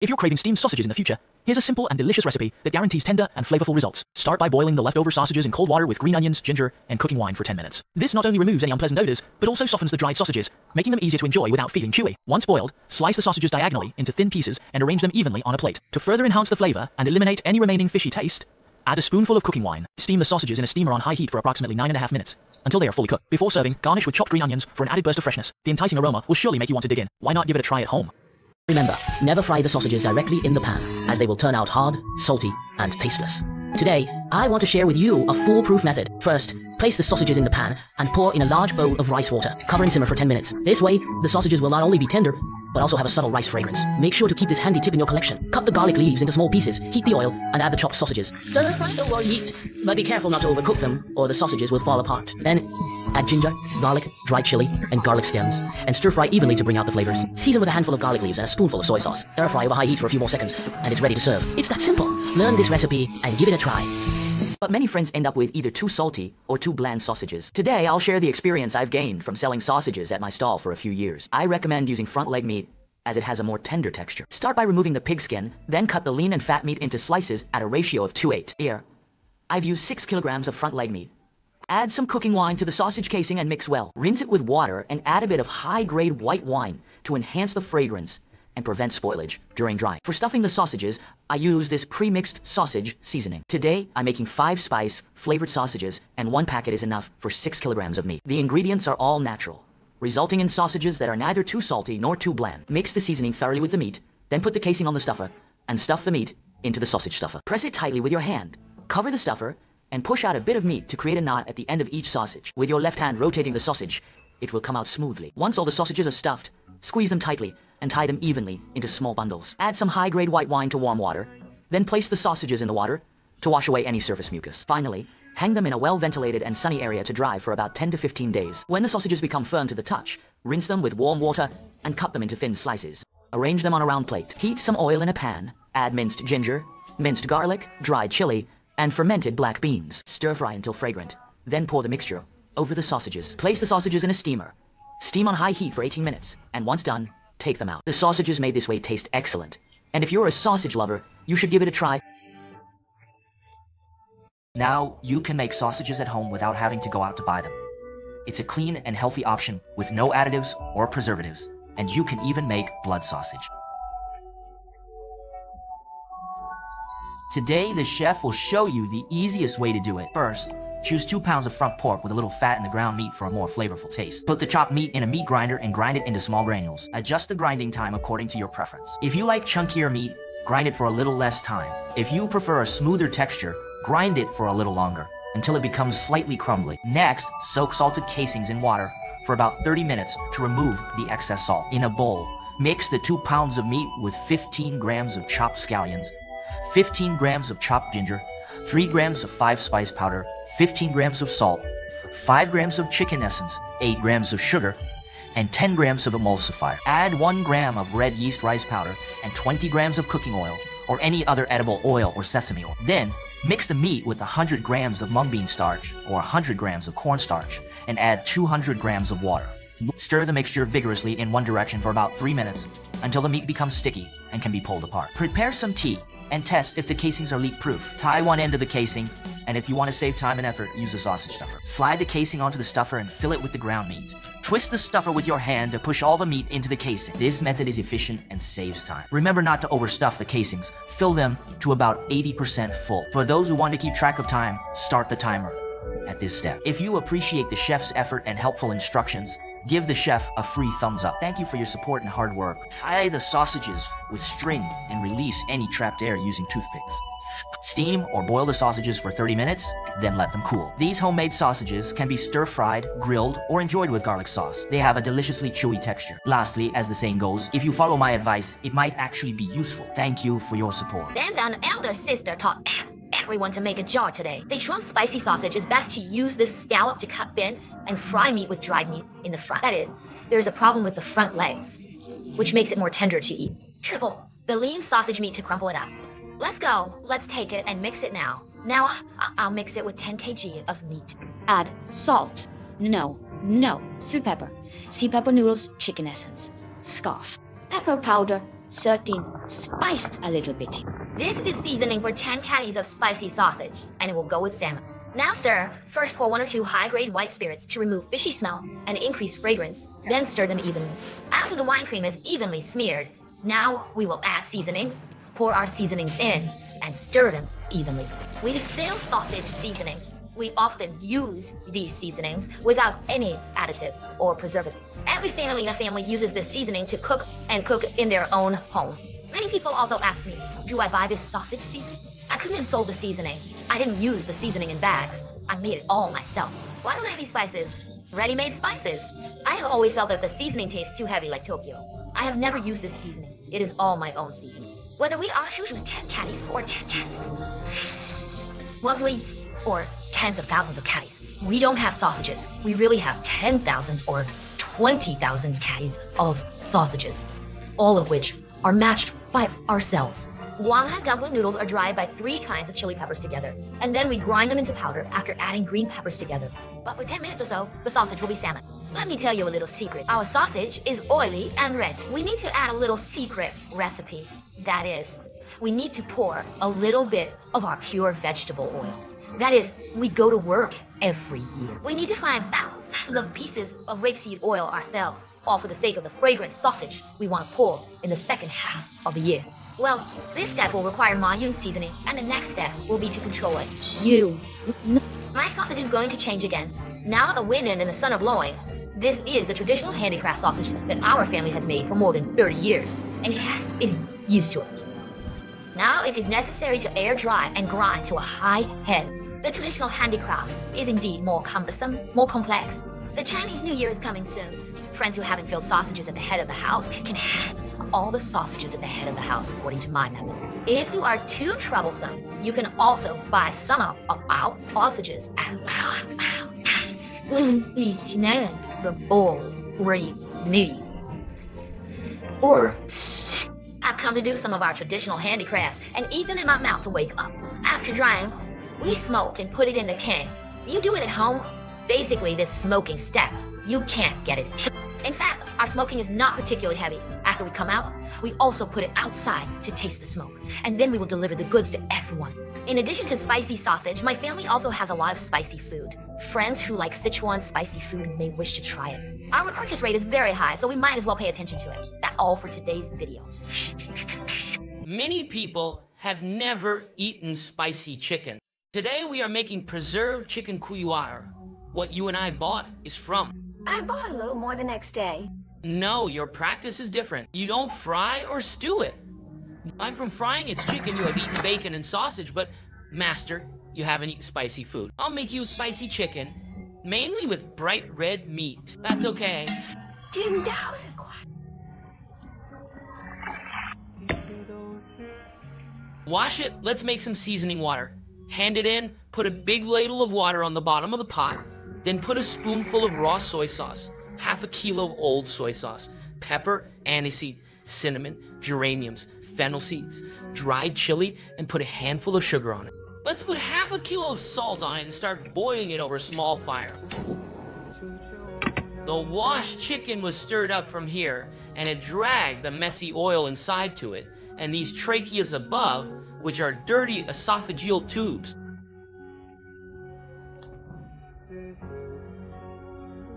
If you're craving steamed sausages in the future, here's a simple and delicious recipe that guarantees tender and flavorful results. Start by boiling the leftover sausages in cold water with green onions, ginger, and cooking wine for 10 minutes. This not only removes any unpleasant odors, but also softens the dried sausages, making them easier to enjoy without feeling chewy. Once boiled, slice the sausages diagonally into thin pieces and arrange them evenly on a plate. To further enhance the flavor and eliminate any remaining fishy taste, add a spoonful of cooking wine. Steam the sausages in a steamer on high heat for approximately 9.5 minutes, until they are fully cooked. Before serving, garnish with chopped green onions for an added burst of freshness. The enticing aroma will surely make you want to dig in. Why not give it a try at home? Remember, never fry the sausages directly in the pan, as they will turn out hard, salty, and tasteless. Today, I want to share with you a foolproof method. First, place the sausages in the pan and pour in a large bowl of rice water. Cover and simmer for 10 minutes. This way, the sausages will not only be tender, but also have a subtle rice fragrance. Make sure to keep this handy tip in your collection. Cut the garlic leaves into small pieces, heat the oil, and add the chopped sausages. Stir fry or heat, but be careful not to overcook them, or the sausages will fall apart. Then, add ginger, garlic, dried chili, and garlic stems, and stir fry evenly to bring out the flavors. Season with a handful of garlic leaves and a spoonful of soy sauce. Stir fry over high heat for a few more seconds, and it's ready to serve. It's that simple. Learn this recipe and give it a try. But many friends end up with either too salty or too bland sausages. Today, I'll share the experience I've gained from selling sausages at my stall for a few years. I recommend using front leg meat, as it has a more tender texture. Start by removing the pig skin, then cut the lean and fat meat into slices at a ratio of 2:8. Here, I've used 6 kilograms of front leg meat. Add some cooking wine to the sausage casing and mix well. Rinse it with water and add a bit of high-grade white wine to enhance the fragrance and prevent spoilage during drying. For stuffing the sausages, I use this pre-mixed sausage seasoning. Today, I'm making 5 spice flavored sausages, and 1 packet is enough for 6 kilograms of meat. The ingredients are all natural, resulting in sausages that are neither too salty nor too bland. Mix the seasoning thoroughly with the meat, then put the casing on the stuffer and stuff the meat into the sausage stuffer. Press it tightly with your hand, cover the stuffer, and push out a bit of meat to create a knot at the end of each sausage. With your left hand rotating the sausage, it will come out smoothly. Once all the sausages are stuffed, squeeze them tightly and tie them evenly into small bundles. Add some high-grade white wine to warm water, then place the sausages in the water to wash away any surface mucus. Finally, hang them in a well-ventilated and sunny area to dry for about 10 to 15 days. When the sausages become firm to the touch, rinse them with warm water and cut them into thin slices. Arrange them on a round plate. Heat some oil in a pan, add minced ginger, minced garlic, dried chili, and fermented black beans. Stir fry until fragrant, then pour the mixture over the sausages. Place the sausages in a steamer. Steam on high heat for 18 minutes, and once done, take them out. The sausages made this way taste excellent, and if you're a sausage lover, you should give it a try. Now, you can make sausages at home without having to go out to buy them. It's a clean and healthy option with no additives or preservatives, and you can even make blood sausage. Today, the chef will show you the easiest way to do it. First, choose 2 pounds of front pork with a little fat in the ground meat for a more flavorful taste. Put the chopped meat in a meat grinder and grind it into small granules. Adjust the grinding time according to your preference. If you like chunkier meat, grind it for a little less time. If you prefer a smoother texture, grind it for a little longer, until it becomes slightly crumbly. Next, soak salted casings in water for about 30 minutes to remove the excess salt. In a bowl, mix the 2 pounds of meat with 15 grams of chopped scallions, 15 grams of chopped ginger, 3 grams of 5-spice powder, 15 grams of salt, 5 grams of chicken essence, 8 grams of sugar, and 10 grams of emulsifier. Add 1 gram of red yeast rice powder and 20 grams of cooking oil or any other edible oil or sesame oil. Then, mix the meat with 100 grams of mung bean starch or 100 grams of cornstarch and add 200 grams of water. Stir the mixture vigorously in one direction for about 3 minutes until the meat becomes sticky and can be pulled apart. Prepare some tea and test if the casings are leak-proof. Tie one end of the casing, and if you want to save time and effort, use a sausage stuffer. Slide the casing onto the stuffer and fill it with the ground meat. Twist the stuffer with your hand to push all the meat into the casing. This method is efficient and saves time. Remember not to overstuff the casings. Fill them to about 80% full. For those who want to keep track of time, start the timer at this step. If you appreciate the chef's effort and helpful instructions, give the chef a free thumbs up. Thank you for your support and hard work. Tie the sausages with string and release any trapped air using toothpicks. Steam or boil the sausages for 30 minutes, then let them cool. These homemade sausages can be stir-fried, grilled, or enjoyed with garlic sauce. They have a deliciously chewy texture. Lastly, as the saying goes, if you follow my advice, it might actually be useful. Thank you for your support. Then an elder sister taught everyone to make a jar today. Sichuan spicy sausage is best to use this scallop to cut thin and fry meat with dried meat in the front. That is, there's a problem with the front legs, which makes it more tender to eat. Triple the lean sausage meat to crumble it up. Let's go. Let's take it and mix it now. Now, I'll mix it with 10 kg of meat. Add salt. No. Sweet pepper. Sea pepper noodles, chicken essence. Scoff. Pepper powder. 13. Spiced a little bit. This is seasoning for 10 caddies of spicy sausage, and it will go with salmon. Now stir. First pour 1 or 2 high-grade white spirits to remove fishy smell and increase fragrance. Then stir them evenly. After the wine cream is evenly smeared, now we will add seasonings, pour our seasonings in, and stir them evenly. With stale sausage seasonings, we often use these seasonings without any additives or preservatives. Every family in a family uses this seasoning to cook in their own home. Many people also ask me, do I buy this sausage seasoning? I couldn't have sold the seasoning. I didn't use the seasoning in bags. I made it all myself. Why don't I have these spices? Ready-made spices. I have always felt that the seasoning tastes too heavy like Tokyo. I have never used this seasoning. It is all my own seasoning. Whether we choose 10 caddies or 10 tens, or tens of thousands of caddies, we don't have sausages. We really have 10,000s or 20,000s caddies of sausages, all of which are matched by ourselves. Guanghan dumpling noodles are dried by 3 kinds of chili peppers together, and then we grind them into powder after adding green peppers together. But for 10 minutes or so, the sausage will be salmon. Let me tell you a little secret. Our sausage is oily and red. We need to add a little secret recipe. That is, we need to pour a little bit of our pure vegetable oil. That is, we go to work every year. We need to find thousands of pieces of rapeseed oil ourselves, all for the sake of the fragrant sausage we want to pour in the second half of the year. Well, this step will require Mayun seasoning, and the next step will be to control it. My sausage is going to change again. Now that the wind and the sun are blowing, this is the traditional handicraft sausage that our family has made for more than 30 years, and it has been used to it. Now it is necessary to air dry and grind to a high head. The traditional handicraft is indeed more cumbersome, more complex. The Chinese New Year is coming soon. Friends who haven't filled sausages at the head of the house can have all the sausages at the head of the house, according to my method. If you are too troublesome, you can also buy some of our sausages at or I've come to do some of our traditional handicrafts and eat them in my mouth to wake up. After drying, we smoked and put it in the can. You do it at home. Basically, this smoking step, you can't get it. In fact, our smoking is not particularly heavy. After we come out, we also put it outside to taste the smoke, and then we will deliver the goods to everyone. In addition to spicy sausage, my family also has a lot of spicy food. Friends who like Sichuan spicy food may wish to try it. Our purchase rate is very high, so we might as well pay attention to it. That's all for today's videos. Many people have never eaten spicy chicken. Today we are making preserved chicken couilloire. What you and I bought is from. I bought a little more the next day. No, your practice is different. You don't fry or stew it. I'm from frying its chicken, you have eaten bacon and sausage, but master, you haven't eaten spicy food. I'll make you spicy chicken, mainly with bright red meat. That's okay. Jim Dow's is quiet. Wash it, let's make some seasoning water. Hand it in, put a big ladle of water on the bottom of the pot, then put a spoonful of raw soy sauce, half a kilo of old soy sauce, pepper, aniseed, cinnamon, geraniums, fennel seeds, dried chili, and put a handful of sugar on it. Let's put half a kilo of salt on it and start boiling it over a small fire. The washed chicken was stirred up from here, and it dragged the messy oil inside to it, and these tracheas above, which are dirty esophageal tubes.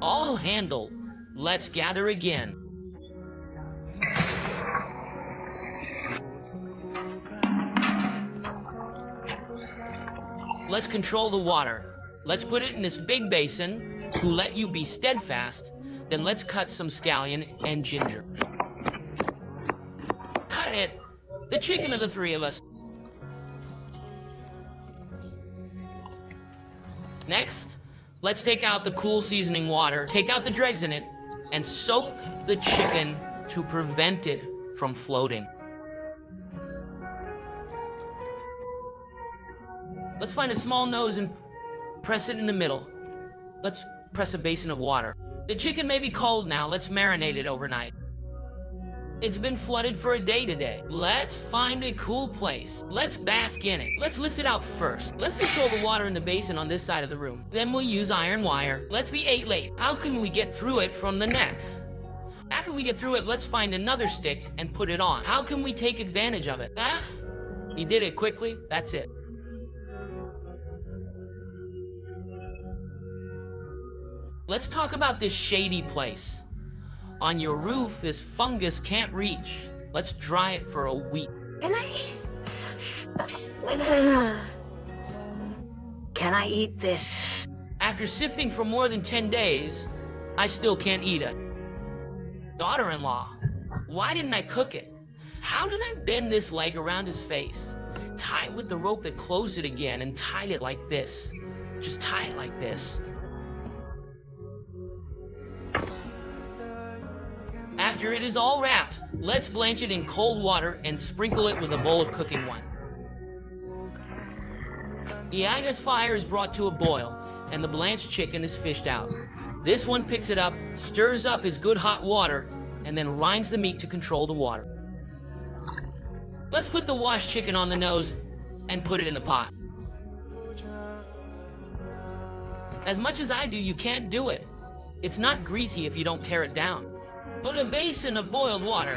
All handled. Let's gather again. Let's control the water. Let's put it in this big basin, who let you be steadfast. Then let's cut some scallion and ginger. Cut it! The chicken of the 3 of us. Next, let's take out the cool seasoning water, take out the dregs in it, and soak the chicken to prevent it from floating. Let's find a small nose and press it in the middle. Let's press a basin of water. The chicken may be cold now. Let's marinate it overnight. It's been flooded for a day today. Let's find a cool place. Let's bask in it. Let's lift it out first. Let's control the water in the basin on this side of the room. Then we'll use iron wire. Let's be 8 late. How can we get through it from the neck? After we get through it, let's find another stick and put it on. How can we take advantage of it? Ah, you did it quickly, that's it. Let's talk about this shady place. On your roof, this fungus can't reach. Let's dry it for a week. Can I eat this? After sifting for more than 10 days, I still can't eat it. Daughter-in-law, why didn't I cook it? How did I bend this leg around his face? Tie it with the rope that closed it again and tied it like this. Just tie it like this. After it is all wrapped, let's blanch it in cold water and sprinkle it with a bowl of cooking wine. Iago's fire is brought to a boil, and the blanched chicken is fished out. This one picks it up, stirs up his good hot water, and then rinds the meat to control the water. Let's put the washed chicken on the nose and put it in the pot. As much as I do, you can't do it. It's not greasy if you don't tear it down. Put a basin of boiled water.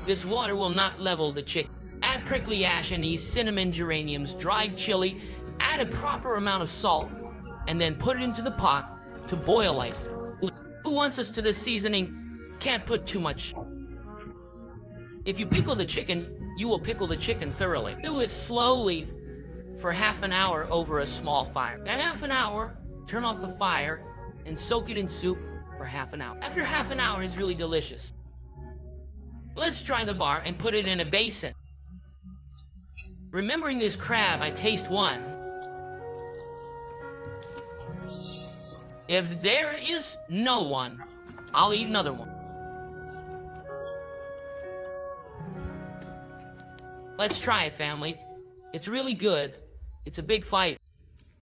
This water will not level the chicken. Add prickly ash, anise, cinnamon, geraniums, dried chili, add a proper amount of salt, and then put it into the pot to boil like. Who wants us to this seasoning? Can't put too much. If you pickle the chicken, you will pickle the chicken thoroughly. Do it slowly for half an hour over a small fire. At half an hour, turn off the fire and soak it in soup for half an hour. After half an hour, it's really delicious. Let's try the bar and put it in a basin. Remembering this crab, I taste one. If there is no one, I'll eat another one. Let's try it, family. It's really good. It's a big fight.